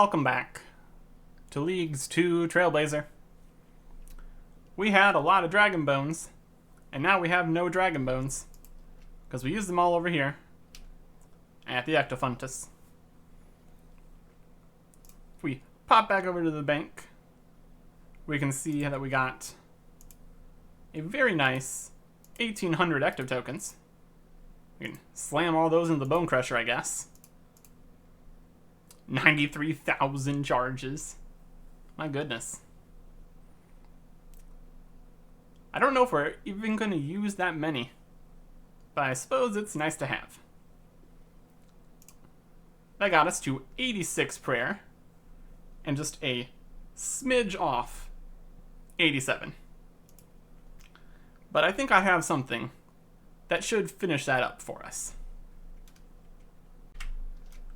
welcome back to Leagues 2 Trailblazer. We had a lot of dragon bones, and now we have no dragon bones, because we used them all over here at the Ectofuntus. If we pop back over to the bank, we can see that we got a very nice 1,800 Ecto tokens. We can slam all those into the Bone Crusher, I guess. 93,000 charges. My goodness. I don't know if we're even going to use that many, but I suppose it's nice to have. That got us to 86 prayer, and just a smidge off 87. But I think I have something that should finish that up for us.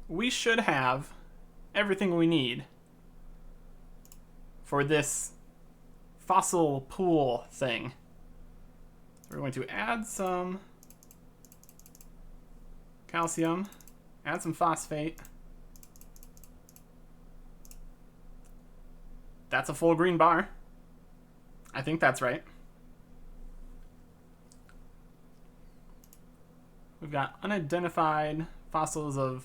We should have everything we need for this fossil pool thing. We're going to add some calcium, add some phosphate. That's a full green bar. I think that's right. We've got unidentified fossils of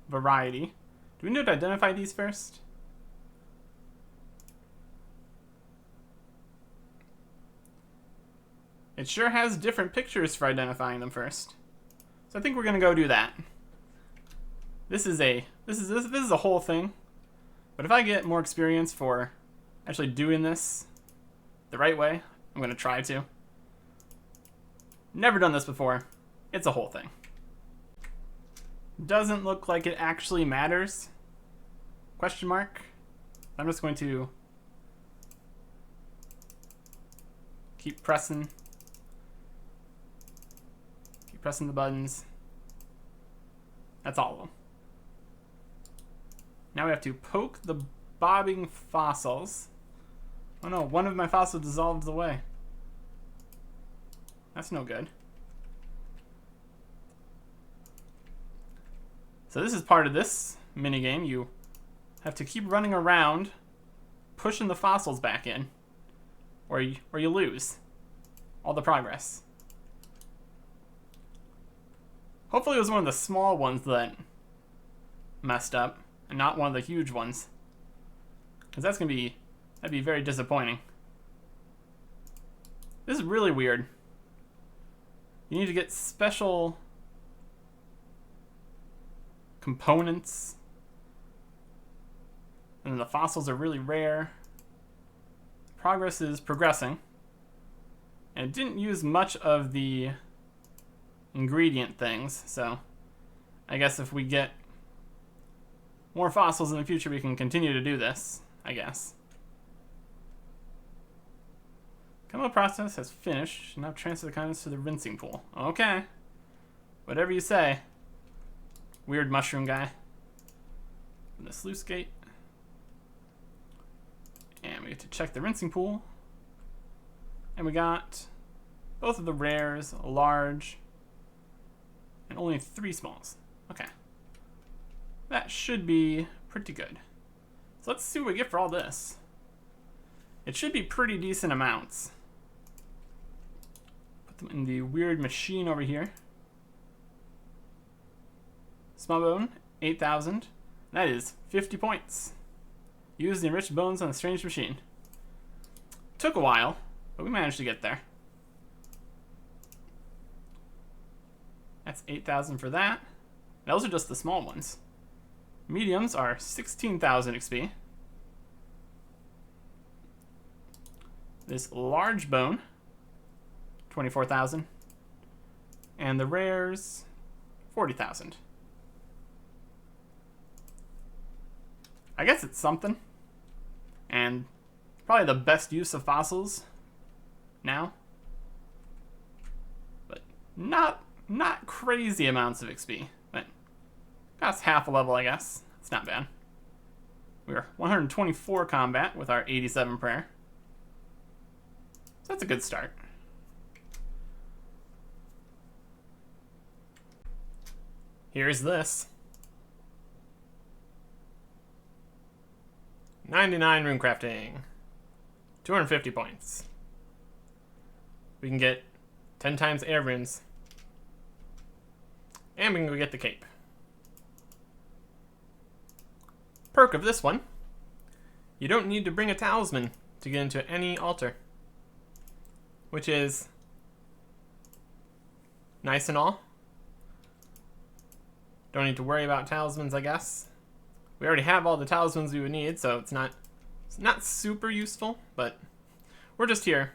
variety. Do we need to identify these first? It sure has different pictures for identifying them first. So I think we're gonna go do that. This is a whole thing. But if I get more experience for actually doing this the right way, I'm gonna try to. Never done this before. It's a whole thing. Doesn't look like it actually matters. Question mark. I'm just going to keep pressing the buttons. That's all of them. Now we have to poke the bobbing fossils. Oh no, one of my fossils dissolved away. That's no good. So this is part of this minigame. You have to keep running around, pushing the fossils back in, or you lose all the progress. Hopefully it was one of the small ones that messed up, and not one of the huge ones, because that'd be very disappointing. This is really weird. You need to get special components, and the fossils are really rare. Progress is progressing, and it didn't use much of the ingredient things, so I guess if we get more fossils in the future, we can continue to do this, I guess. Chemical process has finished. Now transfer the contents to the rinsing pool. Okay. Whatever you say. Weird mushroom guy. And the sluice gate. And we get to check the rinsing pool. And we got both of the rares, a large, and only 3 smalls. Okay. That should be pretty good. So let's see what we get for all this. It should be pretty decent amounts. Put them in the weird machine over here. Small bone, 8,000. That is 50 points. Use the enriched bones on the strange machine. Took a while, but we managed to get there. That's 8,000 for that. Those are just the small ones. Mediums are 16,000 XP. This large bone, 24,000. And the rares, 40,000. I guess it's something. And probably the best use of fossils now. But not crazy amounts of XP. But that's half a level, I guess. It's not bad. We are 124 combat with our 87 prayer. So that's a good start. Here's this. 99 rune crafting. 250 points. We can get 10 times air runes. And we can go get the cape. Perk of this one: you don't need to bring a talisman to get into any altar, which is nice and all. Don't need to worry about talismans, I guess. We already have all the talismans we would need, so it's not super useful, but we're just here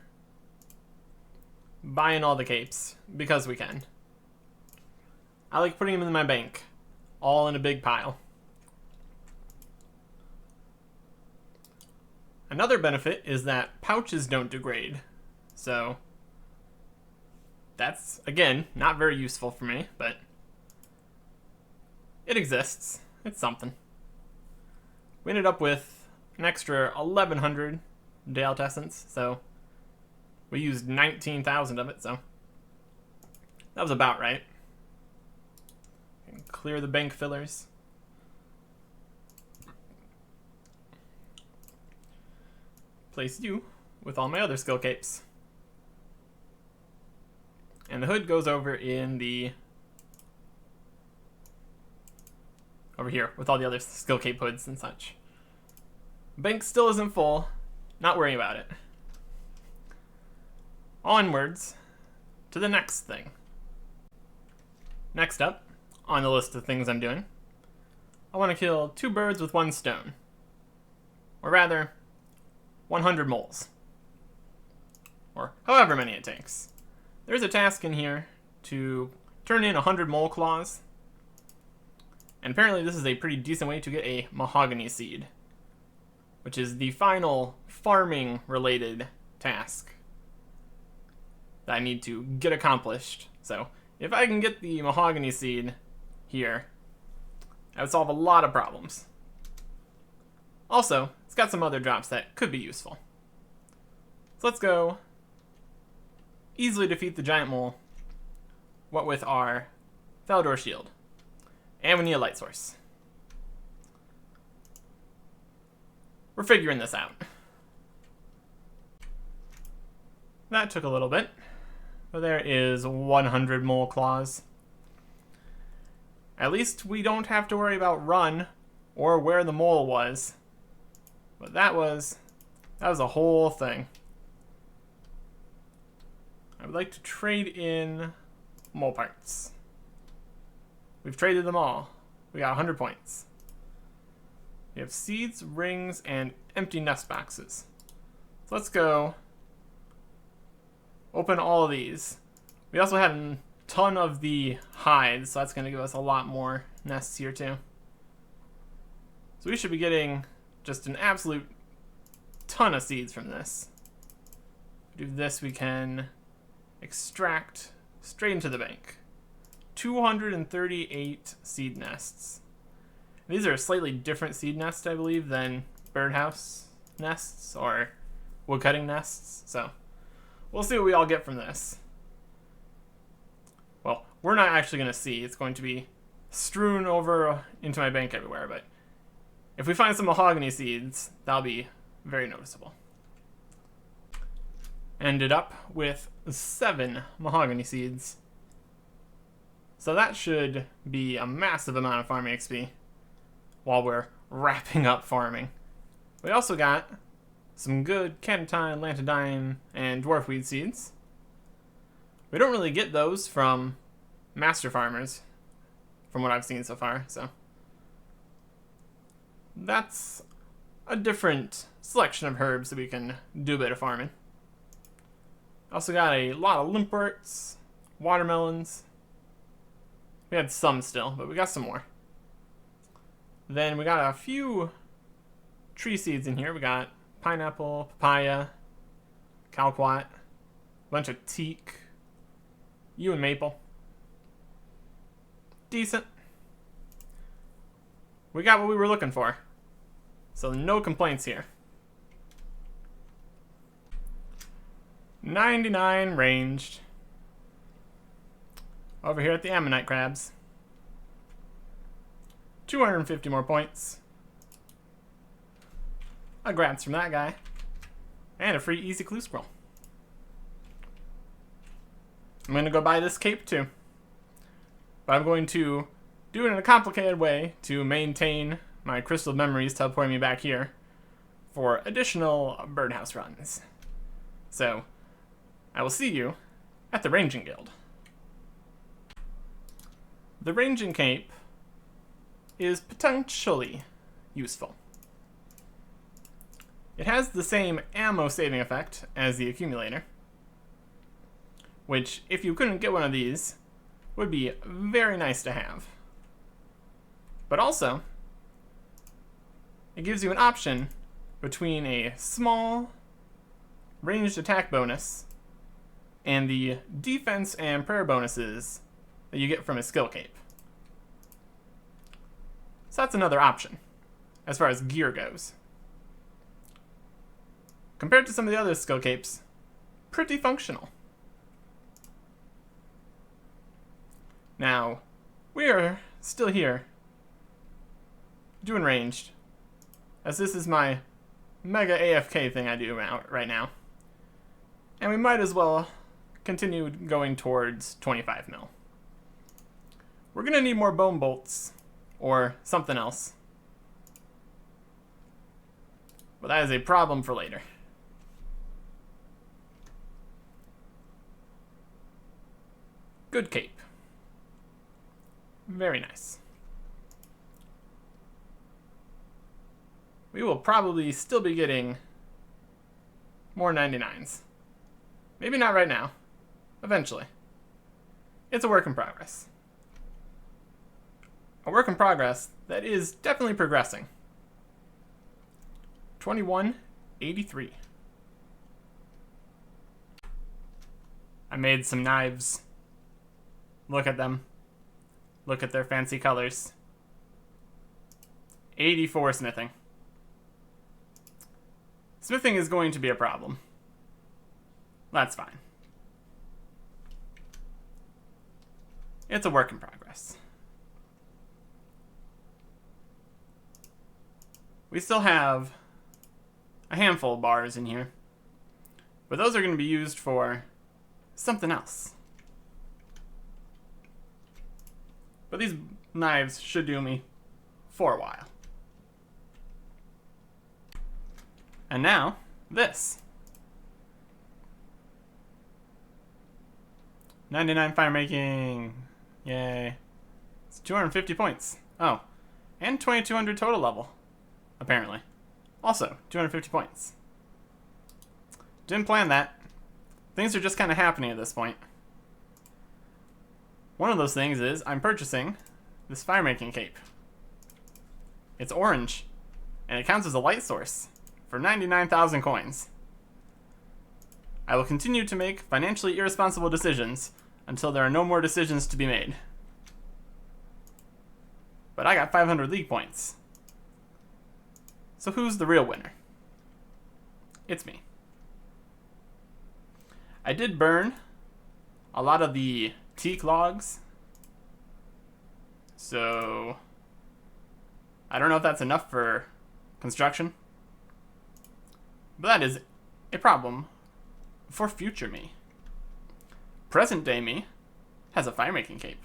buying all the capes because we can. I like putting them in my bank, all in a big pile. Another benefit is that pouches don't degrade, so that's, again, not very useful for me, but it exists. It's something. We ended up with an extra 1,100 Dale Essence, so we used 19,000 of it, so that was about right. And clear the bank fillers. Place you with all my other skill capes. And the hood goes over in the... over here with all the other skill cape hoods and such. Bank still isn't full. Not worrying about it. Onwards to the next thing. Next up on the list of things I'm doing, I want to kill 2 birds with 1 stone. Or rather, 100 moles. Or however many it takes. There's a task in here to turn in 100 mole claws. And apparently this is a pretty decent way to get a mahogany seed, which is the final farming related task that I need to get accomplished. So if I can get the mahogany seed here, that would solve a lot of problems. Also, it's got some other drops that could be useful. So let's go easily defeat the giant mole, what with our Falador shield. And we need a light source. We're figuring this out. That took a little bit, but there is 100 mole claws. At least we don't have to worry about run or where the mole was. But that was a whole thing. I would like to trade in mole parts. We've traded them all. We got 100 points. We have seeds, rings, and empty nest boxes. So let's go open all of these. We also had a ton of the hides, so that's going to give us a lot more nests here too. So we should be getting just an absolute ton of seeds from this. Do this, we can extract straight into the bank. 238 seed nests. These are slightly different seed nests, I believe, than birdhouse nests or woodcutting nests. So we'll see what we all get from this. Well, we're not actually going to see. It's going to be strewn over into my bank everywhere, but if we find some mahogany seeds, that'll be very noticeable. Ended up with 7 mahogany seeds. So that should be a massive amount of farming XP while we're wrapping up farming. We also got some good Catentine, Lantodime, and Dwarfweed seeds. We don't really get those from master farmers, from what I've seen so far, so that's a different selection of herbs that we can do a bit of farming. Also got a lot of limperts, watermelons. We had some still, but we got some more. Then we got a few tree seeds in here. We got pineapple, papaya, calquat, a bunch of teak, yew and maple. Decent. We got what we were looking for. So no complaints here. 99 ranged. Over here at the Ammonite crabs. 250 more points. a grants from that guy. And a free easy clue scroll. I'm going to go buy this cape too. But I'm going to do it in a complicated way to maintain my crystal memories teleporting me back here for additional birdhouse runs. So, I will see you at the Ranging Guild. The Ranging Cape is potentially useful. It has the same ammo saving effect as the accumulator, which, if you couldn't get one of these, would be very nice to have. But also, it gives you an option between a small ranged attack bonus and the defense and prayer bonuses that you get from a skill cape. So that's another option, as far as gear goes. Compared to some of the other skill capes, pretty functional. Now, we are still here, doing ranged, as this is my mega AFK thing I do right now. And we might as well continue going towards 25 mil. We're gonna need more bone bolts, or something else. But that is a problem for later. Good cape. Very nice. We will probably still be getting more 99s. Maybe not right now. Eventually. It's a work in progress. A work in progress that is definitely progressing. 2183. I made some knives. Look at them. Look at their fancy colors. 84 smithing. Smithing is going to be a problem. That's fine. It's a work in progress. We still have a handful of bars in here, but those are going to be used for something else. But these knives should do me for a while. And now, this. 99 fire making. Yay. It's 250 points. Oh, and 2200 total level, apparently. Also, 250 points. Didn't plan that. Things are just kind of happening at this point. One of those things is I'm purchasing this fire making cape. It's orange, and it counts as a light source for 99,000 coins. I will continue to make financially irresponsible decisions until there are no more decisions to be made. But I got 500 league points. So who's the real winner? It's me. I did burn a lot of the teak logs, so I don't know if that's enough for construction, but that is a problem for future me. Present day me has a fire making cape.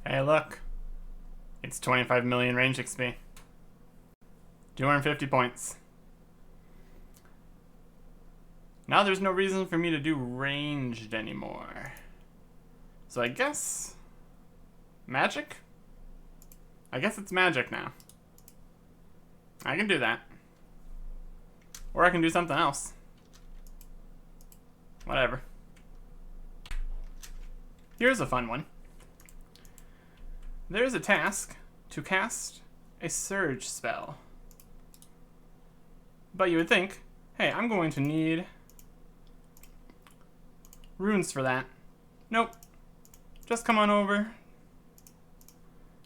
Hey look, it's 25 million range XP. 250 points. Now there's no reason for me to do ranged anymore. So I guess magic? I guess it's magic now. I can do that. Or I can do something else. Whatever. Here's a fun one. There's a task to cast a surge spell. But you would think, hey, I'm going to need runes for that. Nope. Just come on over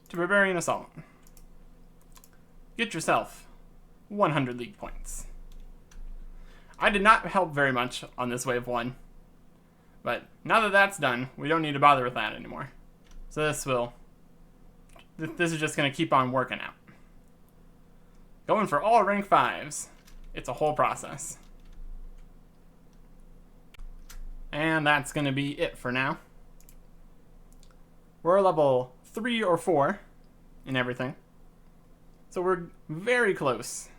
to Barbarian Assault. Get yourself 100 league points. I did not help very much on this wave 1, but now that that's done, we don't need to bother with that anymore. So this is just going to keep on working out. Going for all rank 5s. It's a whole process. And that's going to be it for now. We're level 3 or 4 in everything. So we're very close-ish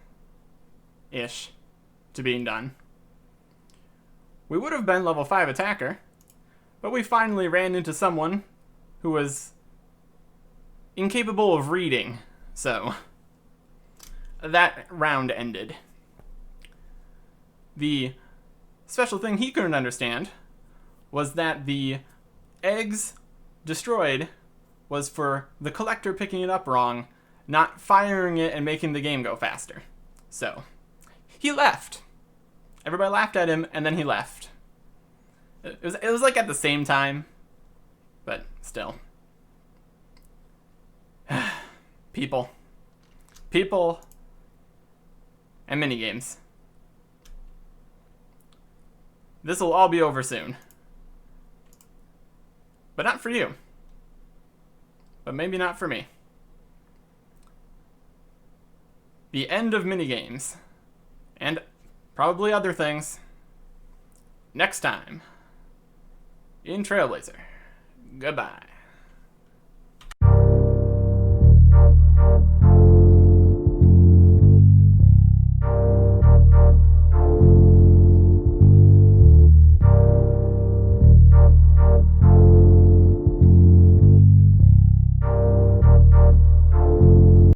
to being done. We would have been level 5 attacker, but we finally ran into someone who was incapable of reading, so that round ended. The special thing he couldn't understand was that the eggs destroyed was for the collector picking it up wrong, not firing it and making the game go faster. So, he left. Everybody laughed at him, and then he left. It was like at the same time, but still. People. People and minigames. This will all be over soon. But not for you. But maybe not for me. The end of minigames. And probably other things. Next time in Trailblazer. Goodbye.